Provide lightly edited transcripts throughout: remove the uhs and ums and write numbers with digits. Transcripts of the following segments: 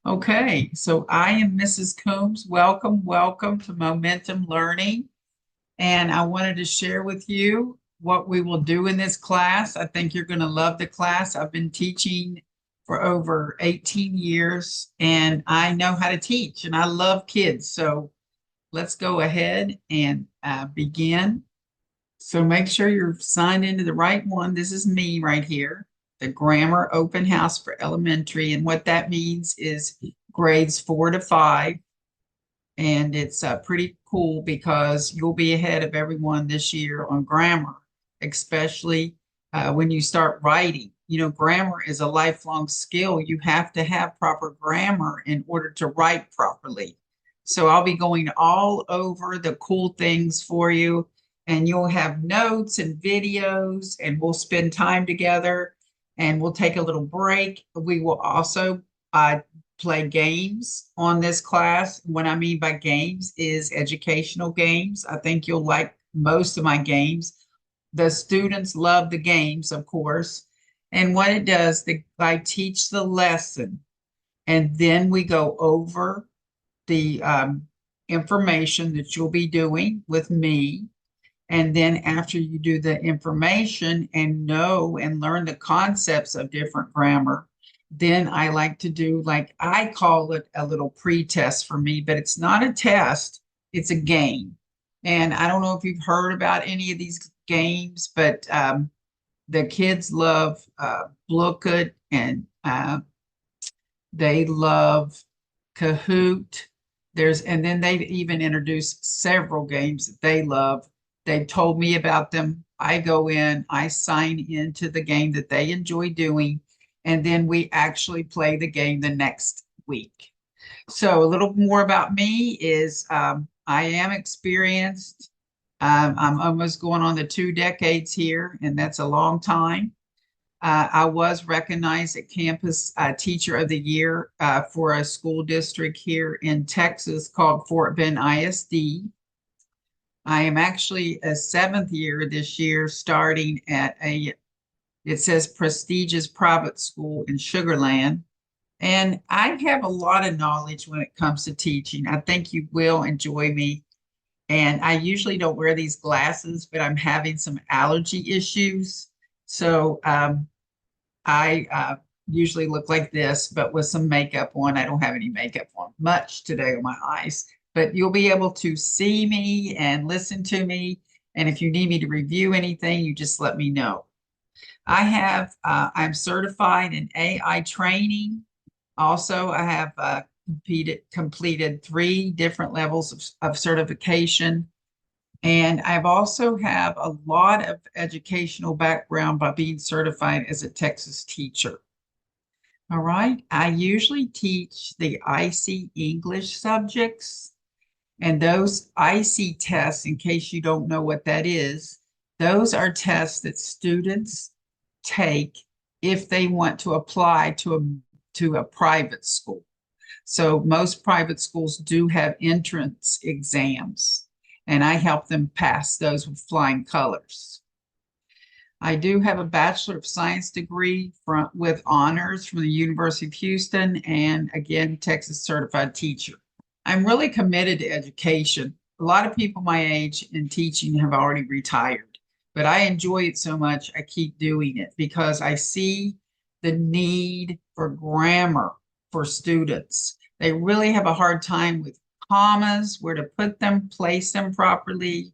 Okay, so I am Mrs. Coombs. Welcome to Momentum Learning. And I wanted to share with you what we will do in this class. I think you're going to love the class. I've been teaching for over 18 years and I know how to teach and I love kids. So let's go ahead and begin. So make sure you're signed into the right one. This is me right here, the Grammar Open House for Elementary. And what that means is grades 4 to 5. And it's pretty cool because you'll be ahead of everyone this year on grammar, especially when you start writing. You know, grammar is a lifelong skill. You have to have proper grammar in order to write properly. So I'll be going all over the cool things for you, and you'll have notes and videos, and we'll spend time together and we'll take a little break. We will also play games on this class. What I mean by games is educational games. I think you'll like most of my games. The students love the games, of course. And what it does, I teach the lesson, and then we go over the information that you'll be doing with me. And then after you do the information and know and learn the concepts of different grammar, then I like to do, like, I call it a little pre-test for me, but it's not a test, it's a game. And I don't know if you've heard about any of these games, but the kids love Blooket, and they love Kahoot. And then they've even introduced several games that they love. They've told me about them. I go in, I sign into the game that they enjoy doing, and then we actually play the game the next week. So a little more about me is I am experienced. I'm almost going on the 2 decades here, and that's a long time. I was recognized at Campus Teacher of the Year for a school district here in Texas called Fort Bend ISD. I am actually a 7th year this year, starting at it says prestigious private school in Sugar Land. And I have a lot of knowledge when it comes to teaching. I think you will enjoy me. And I usually don't wear these glasses, but I'm having some allergy issues. So I usually look like this, but with some makeup on. I don't have any makeup on much today on my eyes, but you'll be able to see me and listen to me. And if you need me to review anything, you just let me know. I'm certified in AI training. Also, I have completed 3 different levels of certification. And I've also have a lot of educational background by being certified as a Texas teacher. All right. I usually teach the IC English subjects, and those IC tests, in case you don't know what that is, those are tests that students take if they want to apply to a private school. So most private schools do have entrance exams, and I help them pass those with flying colors. I do have a Bachelor of Science degree with honors from the University of Houston, and again, Texas Certified Teacher. I'm really committed to education. A lot of people my age in teaching have already retired, but I enjoy it so much, I keep doing it because I see the need for grammar for students. They really have a hard time with commas, where to put them, place them properly.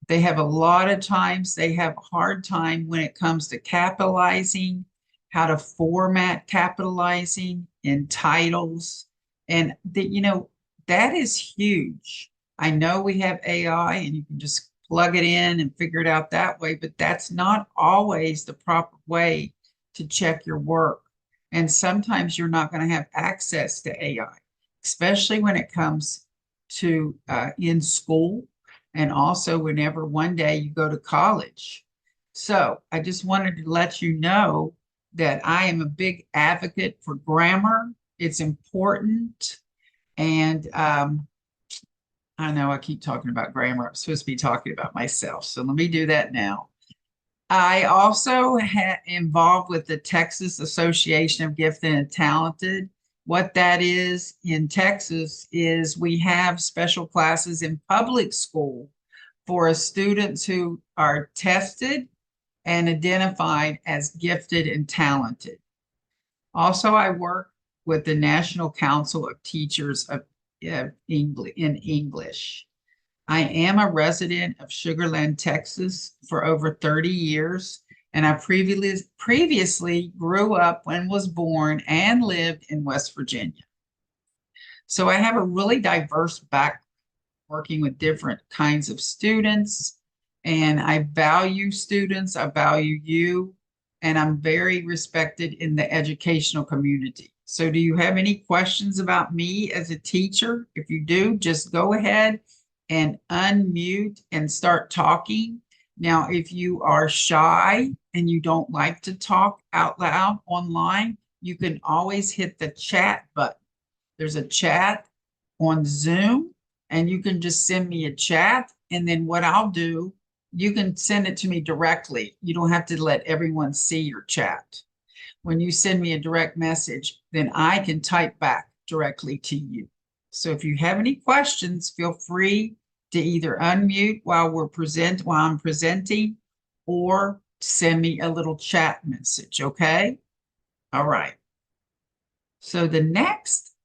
They have a lot of times, they have a hard time when it comes to capitalizing, how to format capitalizing in titles. And that is huge. I know we have AI and you can just plug it in and figure it out that way, but that's not always the proper way to check your work. And sometimes you're not going to have access to AI, especially when it comes to in school, and also whenever one day you go to college. So I just wanted to let you know that I am a big advocate for grammar. It's important. And I know I keep talking about grammar. I'm supposed to be talking about myself. So let me do that now. I also involved with the Texas Association of Gifted and Talented. What that is in Texas is we have special classes in public school for students who are tested and identified as gifted and talented. Also, I work with the National Council of Teachers of English. I am a resident of Sugar Land, Texas for over 30 years, and I previously grew up and was born and lived in West Virginia. So I have a really diverse background working with different kinds of students, and I value students, I value you, and I'm very respected in the educational community. So do you have any questions about me as a teacher? If you do, just go ahead and unmute and start talking. Now, if you are shy and you don't like to talk out loud online, you can always hit the chat button. There's a chat on Zoom, and you can just send me a chat. And then what I'll do, you can send it to me directly. You don't have to let everyone see your chat. When you send me a direct message, then I can type back directly to you. So if you have any questions, feel free to either unmute while I'm presenting, or send me a little chat message, okay? All right. So the next,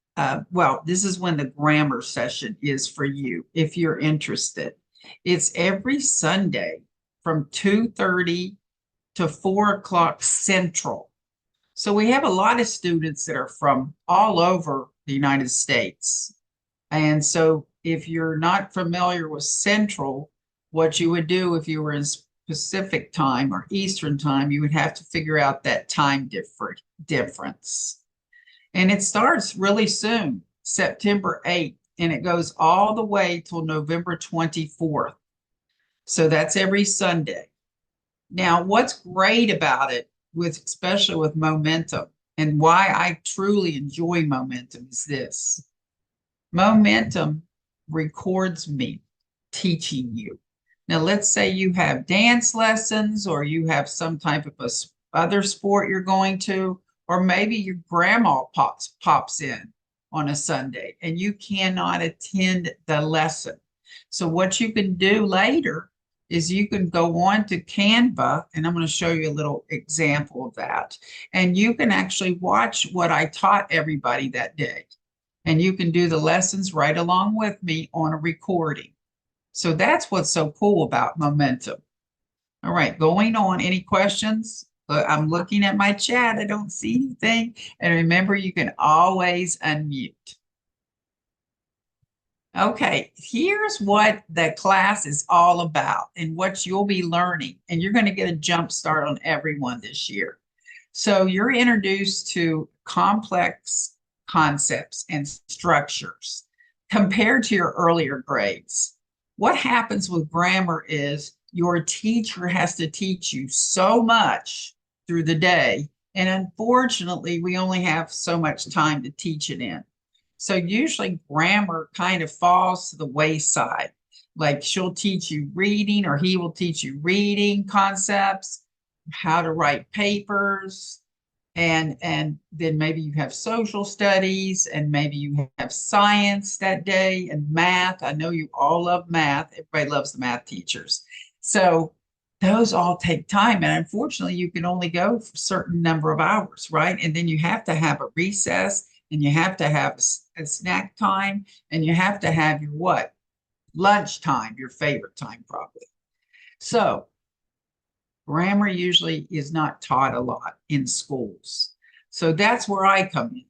this is when the grammar session is for you, if you're interested. It's every Sunday from 2:30 to 4 o'clock Central. So we have a lot of students that are from all over the United States. And so if you're not familiar with Central, what you would do if you were in Pacific time or Eastern time, you would have to figure out that time difference. And it starts really soon, September 8th, and it goes all the way till November 24th. So that's every Sunday. Now, what's great about it, especially with Momentum, and why I truly enjoy Momentum is this. Momentum records me teaching you. Now, let's say you have dance lessons, or you have some type of other sport you're going to, or maybe your grandma pops in on a Sunday and you cannot attend the lesson. So what you can do later is you can go on to Canva, and I'm going to show you a little example of that. And you can actually watch what I taught everybody that day. And you can do the lessons right along with me on a recording. So that's what's so cool about Momentum. All right, going on, any questions? I'm looking at my chat, I don't see anything. And remember, you can always unmute. Okay, here's what the class is all about and what you'll be learning. And you're going to get a jump start on everyone this year. So you're introduced to complex concepts and structures compared to your earlier grades. What happens with grammar is your teacher has to teach you so much through the day. And unfortunately, we only have so much time to teach it in. So usually grammar kind of falls to the wayside. Like she'll teach you reading, or he will teach you reading concepts, how to write papers, and then maybe you have social studies, and maybe you have science that day, and math. I know you all love math. Everybody loves the math teachers. So those all take time. And unfortunately, you can only go for a certain number of hours, right? And then you have to have a recess, and you have to have a snack time, and you have to have your what? Lunch time, your favorite time probably. So grammar usually is not taught a lot in schools. So that's where I come in.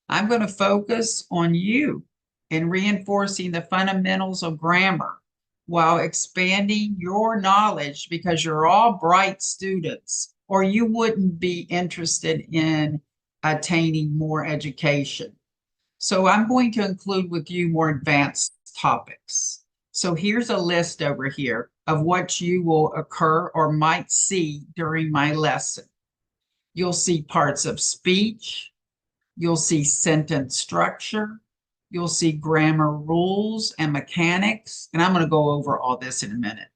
I'm going to focus on you and reinforcing the fundamentals of grammar while expanding your knowledge, because you're all bright students, or you wouldn't be interested in attaining more education. So I'm going to include with you more advanced topics. So here's a list over here of what you will occur or might see during my lesson. You'll see parts of speech. You'll see sentence structure. You'll see grammar rules and mechanics. And I'm going to go over all this in a minute.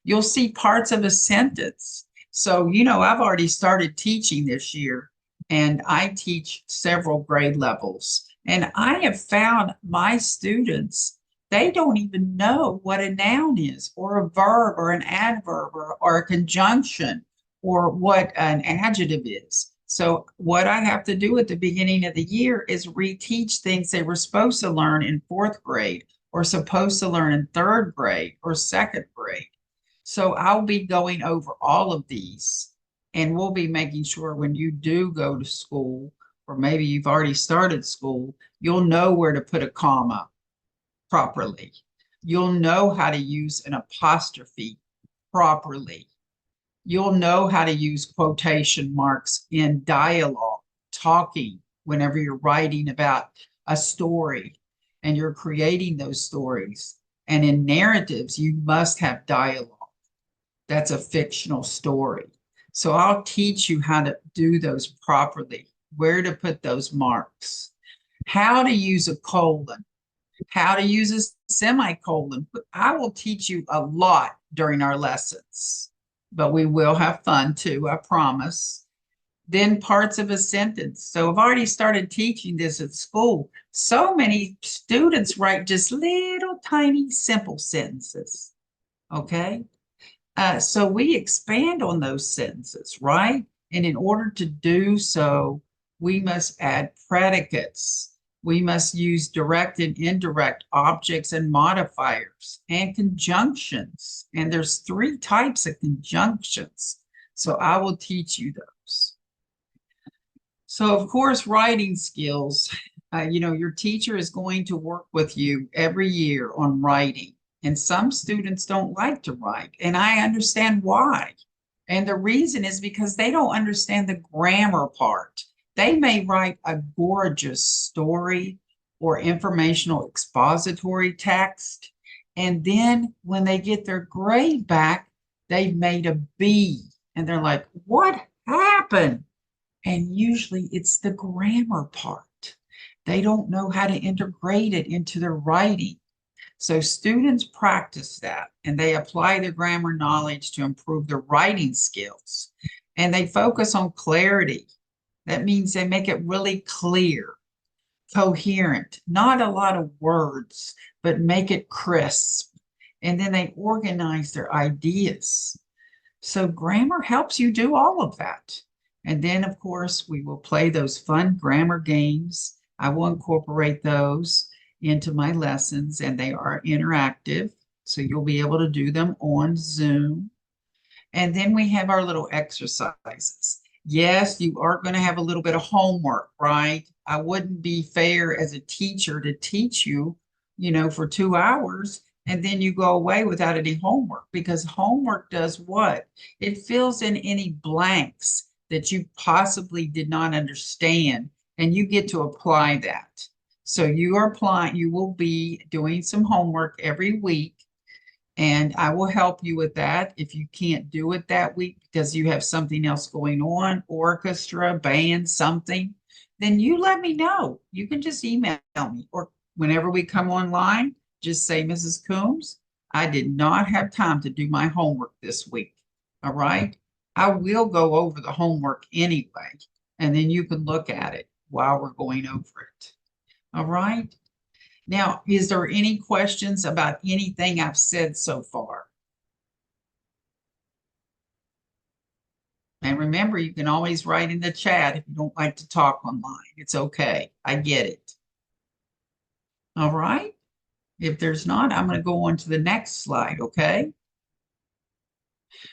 You'll see parts of a sentence. So, you know, I've already started teaching this year, and I teach several grade levels. And I have found my students, they don't even know what a noun is, or a verb, or an adverb, or a conjunction, or what an adjective is. So what I have to do at the beginning of the year is reteach things they were supposed to learn in fourth grade, or supposed to learn in third grade or second grade. So I'll be going over all of these, and we'll be making sure when you do go to school, or maybe you've already started school, you'll know where to put a comma properly. You'll know how to use an apostrophe properly. You'll know how to use quotation marks in dialogue, talking, whenever you're writing about a story and you're creating those stories. And in narratives, you must have dialogue. That's a fictional story. So I'll teach you how to do those properly, where to put those marks, how to use a colon, how to use a semicolon. I will teach you a lot during our lessons, but we will have fun too, I promise. Then parts of a sentence. So I've already started teaching this at school. So many students write just little tiny simple sentences, okay? So we expand on those sentences, right? And in order to do so, we must add predicates. We must use direct and indirect objects and modifiers and conjunctions. And there's 3 types of conjunctions. So I will teach you those. So of course, writing skills, your teacher is going to work with you every year on writing. And some students don't like to write, and I understand why. And the reason is because they don't understand the grammar part. They may write a gorgeous story or informational expository text, and then when they get their grade back, they've made a B, and they're like, what happened? And usually it's the grammar part. They don't know how to integrate it into their writing. So students practice that, and they apply their grammar knowledge to improve their writing skills. And they focus on clarity. That means they make it really clear, coherent, not a lot of words, but make it crisp. And then they organize their ideas. So grammar helps you do all of that. And then, of course, we will play those fun grammar games. I will incorporate those into my lessons, and they are interactive. So you'll be able to do them on Zoom. And then we have our little exercises. Yes, you are going to have a little bit of homework, right? I wouldn't be fair as a teacher to teach you, for 2 hours, and then you go away without any homework, because homework does what? It fills in any blanks that you possibly did not understand, and you get to apply that. So you will be doing some homework every week, and I will help you with that. If you can't do it that week because you have something else going on, orchestra, band, something, then you let me know. You can just email me, or whenever we come online, just say, Mrs. Coombs, I did not have time to do my homework this week. All right. I will go over the homework anyway, and then you can look at it while we're going over it. All right. Now, is there any questions about anything I've said so far? And remember, you can always write in the chat if you don't like to talk online. It's okay. I get it. All right. If there's not, I'm going to go on to the next slide, okay?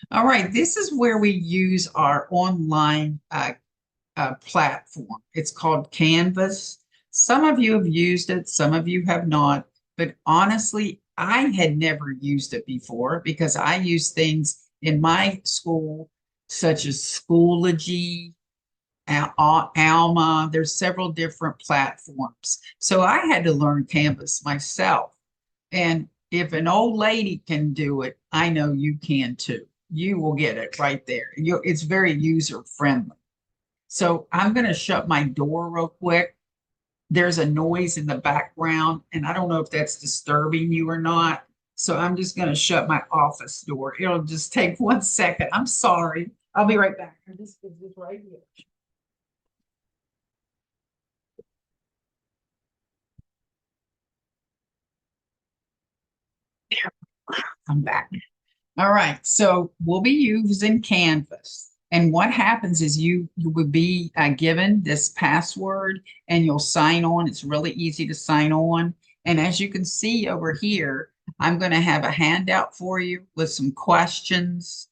All right. This is where we use our online platform. It's called Canvas. Some of you have used it, some of you have not, but honestly, I had never used it before because I use things in my school, such as Schoology, Alma. There's several different platforms. So I had to learn Canvas myself. And if an old lady can do it, I know you can too. You will get it right there. It's very user friendly. So I'm going to shut my door real quick. There's a noise in the background, and I don't know if that's disturbing you or not. So I'm just going to shut my office door. It'll just take 1 second. I'm sorry. I'll be right back. This is right here. I'm back. All right, so we'll be using Canvas. And what happens is you will be given this password and you'll sign on. It's really easy to sign on. And as you can see over here, I'm going to have a handout for you with some questions.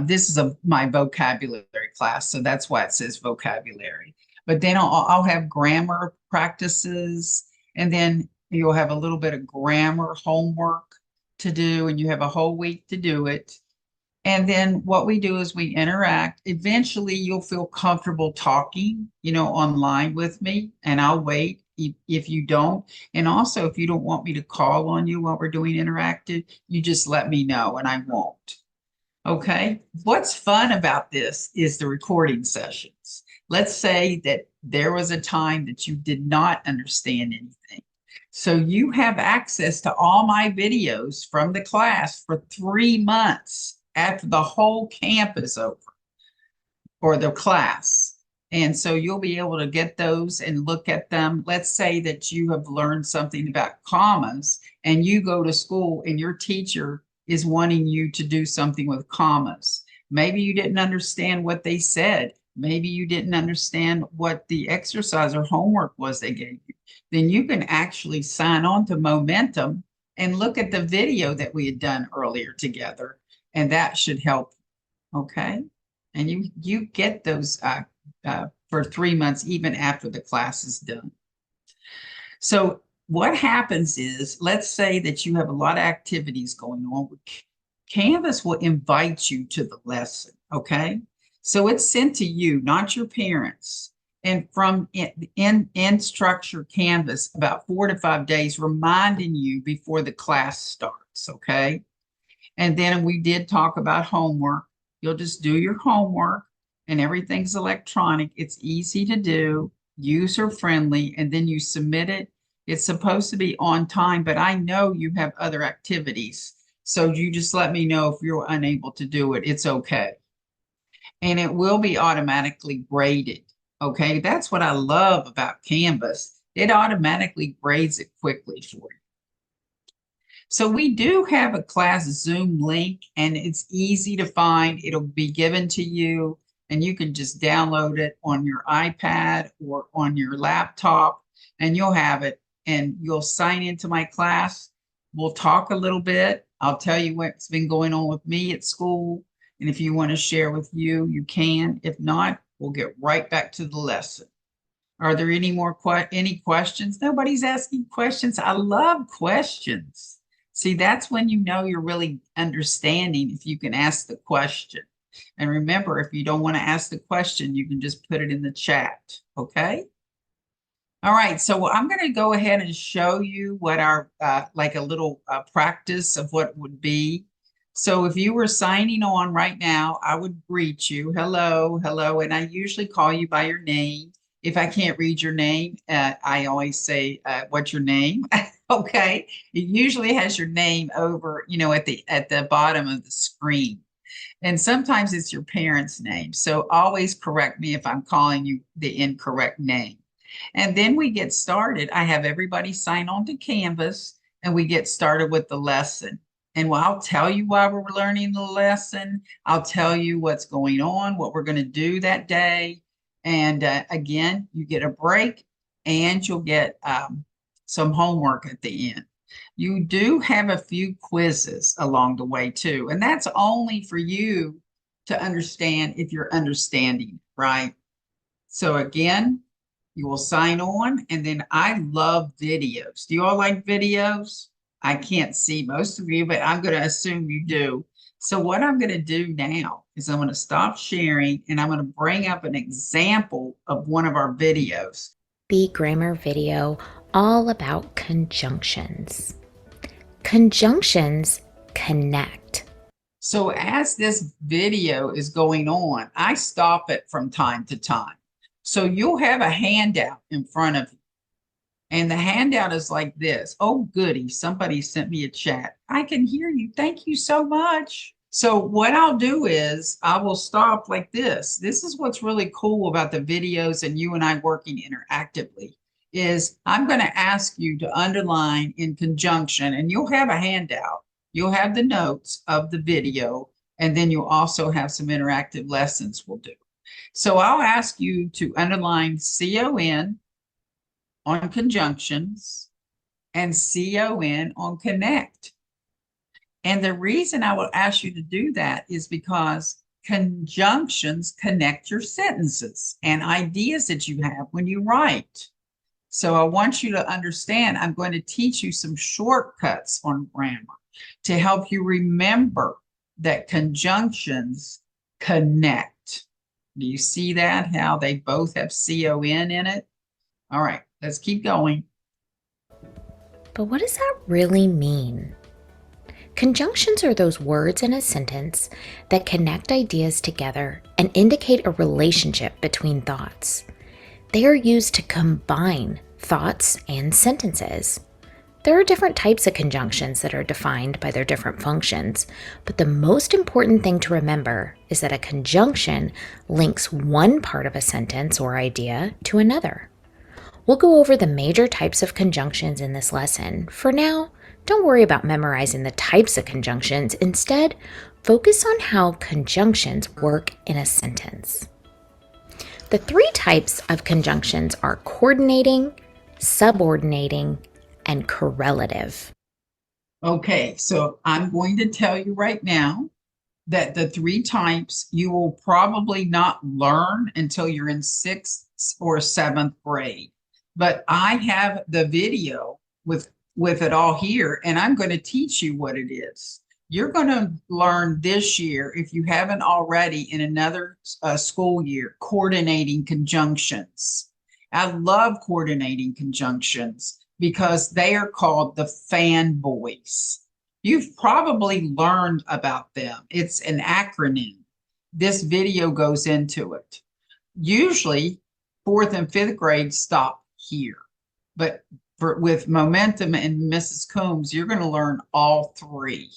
This is my vocabulary class, so that's why it says vocabulary. But then I'll have grammar practices, and then you'll have a little bit of grammar homework to do, and you have a whole week to do it. And then what we do is we interact. Eventually, you'll feel comfortable talking, online with me, and I'll wait if you don't. And also, if you don't want me to call on you while we're doing interactive, you just let me know and I won't. Okay. What's fun about this is the recording sessions. Let's say that there was a time that you did not understand anything. So you have access to all my videos from the class for 3 months after the whole camp is over, or the class. And so you'll be able to get those and look at them. Let's say that you have learned something about commas and you go to school and your teacher is wanting you to do something with commas. Maybe you didn't understand what they said. Maybe you didn't understand what the exercise or homework was they gave you. Then you can actually sign on to Momentum and look at the video that we had done earlier together, and that should help. Okay. And you get those for 3 months, even after the class is done. So what happens is, let's say that you have a lot of activities going on. Canvas will invite you to the lesson. Okay. So it's sent to you, not your parents. And from in structure Canvas, about 4 to 5 days, reminding you before the class starts. Okay. And then we did talk about homework. You'll just do your homework and everything's electronic. It's easy to do, user friendly, and then you submit it. It's supposed to be on time, but I know you have other activities. So you just let me know if you're unable to do it. It's okay. And it will be automatically graded. Okay, that's what I love about Canvas. It automatically grades it quickly for you. So we do have a class Zoom link, and it's easy to find. It'll be given to you, and you can just download it on your iPad or on your laptop, and you'll have it, and you'll sign into my class. We'll talk a little bit. I'll tell you what's been going on with me at school, and if you want to share with you, you can. If not, we'll get right back to the lesson. Are there any questions? Nobody's asking questions. I love questions. See, that's when you know you're really understanding if you can ask the question. And remember, if you don't want to ask the question, you can just put it in the chat, okay? All right, so I'm going to go ahead and show you what our, like a little practice of what would be. So if you were signing on right now, I would greet you, hello, hello, and I usually call you by your name. If I can't read your name, I always say, what's your name? Okay, it usually has your name over, at the bottom of the screen. And sometimes it's your parents' name. So always correct me if I'm calling you the incorrect name. And then we get started. I have everybody sign on to Canvas and we get started with the lesson. And I'll tell you why we're learning the lesson. I'll tell you what's going on, what we're going to do that day. And again, you get a break and you'll get some homework at the end. You do have a few quizzes along the way too, and that's only for you to understand if you're understanding, right? So again, you will sign on, and then I love videos. Do you all like videos? I can't see most of you, but I'm going to assume you do. So what I'm going to do now is I'm going to stop sharing and I'm going to bring up an example of one of our videos. B grammar video all about conjunctions. Conjunctions connect. So as this video is going on, I stop it from time to time. So you'll have a handout in front of you. And the handout is like this. Oh, goody, somebody sent me a chat. I can hear you. Thank you so much. So what I'll do is I will stop like this. This is what's really cool about the videos and you and I working interactively is I'm going to ask you to underline in conjunction, and you'll have a handout. You'll have the notes of the video, and then you'll also have some interactive lessons we'll do. So I'll ask you to underline CON on conjunctions and CON on connect. And the reason I will ask you to do that is because conjunctions connect your sentences and ideas that you have when you write. So I want you to understand, I'm going to teach you some shortcuts on grammar to help you remember that conjunctions connect. Do you see that? How they both have CON in it? All right, let's keep going. But what does that really mean? Conjunctions are those words in a sentence that connect ideas together and indicate a relationship between thoughts. They are used to combine thoughts and sentences. There are different types of conjunctions that are defined by their different functions, but the most important thing to remember is that a conjunction links one part of a sentence or idea to another. We'll go over the major types of conjunctions in this lesson. For now, don't worry about memorizing the types of conjunctions. Instead, focus on how conjunctions work in a sentence. The three types of conjunctions are coordinating, subordinating, and correlative. Okay, so I'm going to tell you right now that the three types you will probably not learn until you're in 6th or 7th grade. But I have the video with it all here, and I'm going to teach you what it is. You're going to learn this year, if you haven't already, in another school year, coordinating conjunctions. I love coordinating conjunctions because they are called the fanboys. You've probably learned about them. It's an acronym. This video goes into it. Usually 4th and 5th grade stop here, but with Momentum and Mrs. Combs, you're going to learn all three.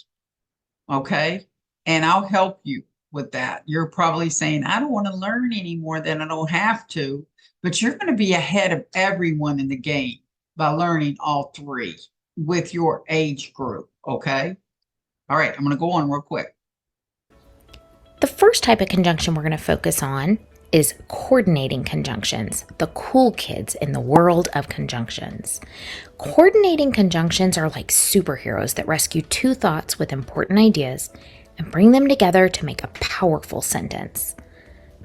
Okay. And I'll help you with that. You're probably saying, I don't want to learn any more than I don't have to, but you're going to be ahead of everyone in the game by learning all three with your age group. Okay. All right. I'm going to go on real quick. The first type of conjunction we're going to focus on is coordinating conjunctions, the cool kids in the world of conjunctions. Coordinating conjunctions are like superheroes that rescue two thoughts with important ideas and bring them together to make a powerful sentence.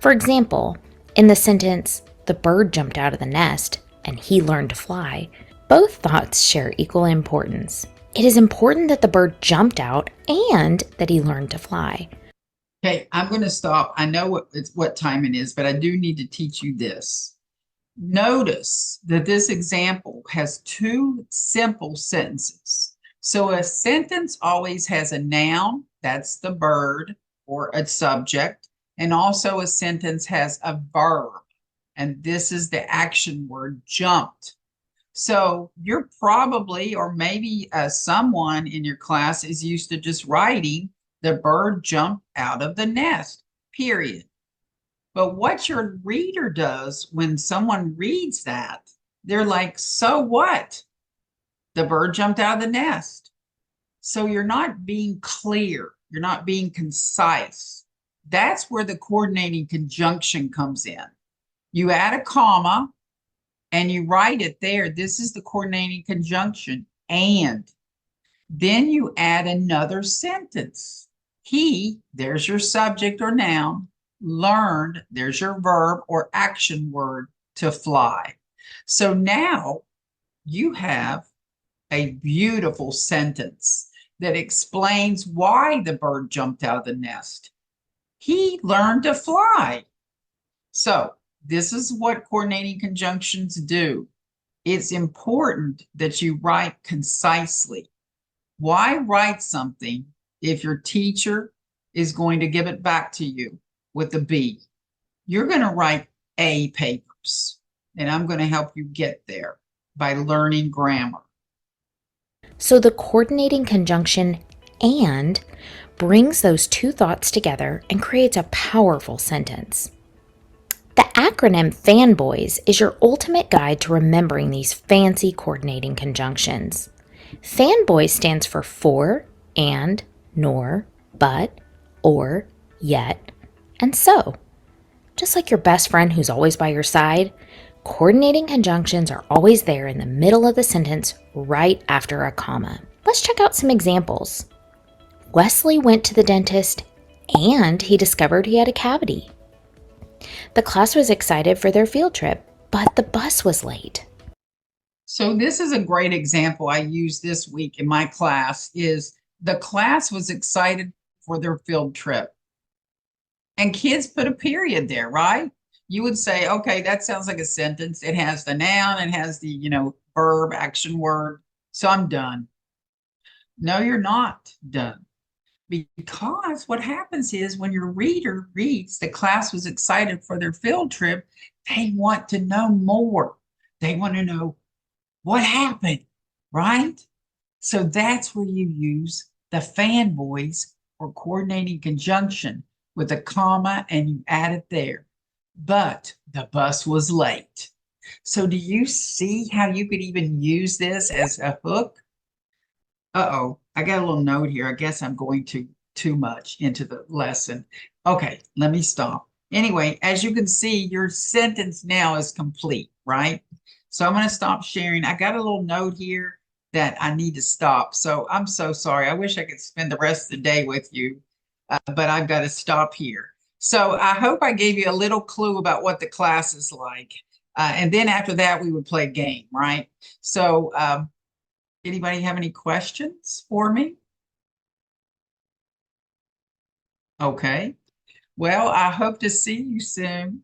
For example, in the sentence, the bird jumped out of the nest and he learned to fly, both thoughts share equal importance. It is important that the bird jumped out and that he learned to fly. Okay, I'm going to stop. I know what time it is, but I do need to teach you this. Notice that this example has two simple sentences. So a sentence always has a noun, that's the bird, or a subject, and also a sentence has a verb, and this is the action word, jumped. So you're probably, or maybe someone in your class is used to just writing, the bird jumped out of the nest, period. But what your reader does when someone reads that, they're like, so what? The bird jumped out of the nest. So you're not being clear. You're not being concise. That's where the coordinating conjunction comes in. You add a comma and you write it there. This is the coordinating conjunction. And then you add another sentence. He, there's your subject or noun, learned, there's your verb or action word, to fly. So now you have a beautiful sentence that explains why the bird jumped out of the nest. He learned to fly. So this is what coordinating conjunctions do. It's important that you write concisely. Why write something if your teacher is going to give it back to you with a B? You're going to write A papers, and I'm going to help you get there by learning grammar. So the coordinating conjunction and brings those two thoughts together and creates a powerful sentence. The acronym FANBOYS is your ultimate guide to remembering these fancy coordinating conjunctions. FANBOYS stands for and, nor, but, or, yet, and so. Just like your best friend who's always by your side, coordinating conjunctions are always there in the middle of the sentence right after a comma. Let's check out some examples. Wesley went to the dentist and he discovered he had a cavity. The class was excited for their field trip, but the bus was late. So this is a great example I used this week in my class is the class was excited for their field trip. And kids put a period there, right? You would say, okay, that sounds like a sentence. It has the noun, it has the, verb, action word. So I'm done. No, you're not done. Because what happens is when your reader reads the class was excited for their field trip, they want to know more. They want to know what happened, right? So that's where you use the fanboys or coordinating conjunction with a comma and you add it there. But the bus was late. So do you see how you could even use this as a hook? Uh-oh, I got a little note here. I guess I'm going too much into the lesson. Okay, let me stop. Anyway, as you can see, your sentence now is complete, right? So I'm going to stop sharing. I got a little note here that I need to stop. So I'm so sorry. I wish I could spend the rest of the day with you, but I've got to stop here. So I hope I gave you a little clue about what the class is like. And then after that, we would play a game, right? So anybody have any questions for me? Okay. Well, I hope to see you soon.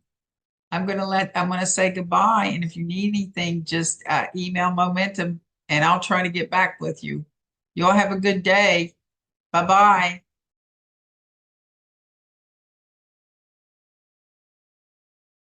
I'm going to say goodbye. And if you need anything, just email Momentum and I'll try to get back with you. You all have a good day. Bye-bye.